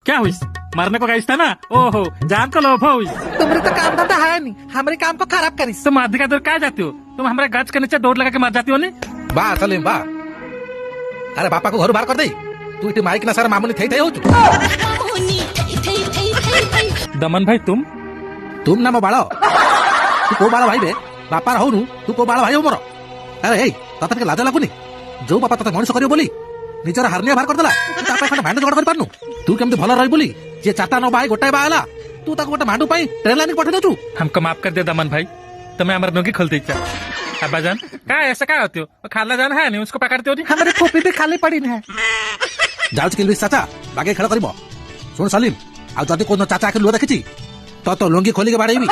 क्या हुई? मरने को गई था ना? ओहो, जान को लोभ हुई। तुम्हारे तो काम धंधा है नहीं, हमारे काम को खराब करी। तुम अधिका दूर क्या जाती हो? तुम हमारे गज के नीचे दौड़ लगा के मर जाती हो नहीं? बा सलीम बा, अरे बापा को घर बाहर कर दे। तू इतनी माइक ना सारा मामूली थे हो दमन भाई तुम ना मो बाड़ तू को बाड़ भाई बे बापा रहनु तू को बाड़ भाई हो मोर। अरे ए तते के लाज लागुनी जो बापा तते मଣିଷ करियो बोली निजर हारनिया बाहर कर देला ता पे खंड भांड जोड़ कर पारनु। तू केमते भलो रही बोली जे चारटा न भाई गोटाए बाला तू ताको गोटा भांडू पाई ट्रेन लाइन पठे दछु। हमको माफ कर दे दमन भाई, तुम्हें हमारे नौकी खोलते इच्छा। अब्बा जान क्या ऐसा क्या होती हो? खाला जान है नहीं उसको पकड़ते हो नहीं? हमारे खोपी भी खाली पड़ी है। जाउच के चाचा बागे खेल करबो। सुन सलीम आ जदी कोनो चाचा के लुआ देखिची तो लुंगी खोली के बाड़ेबी।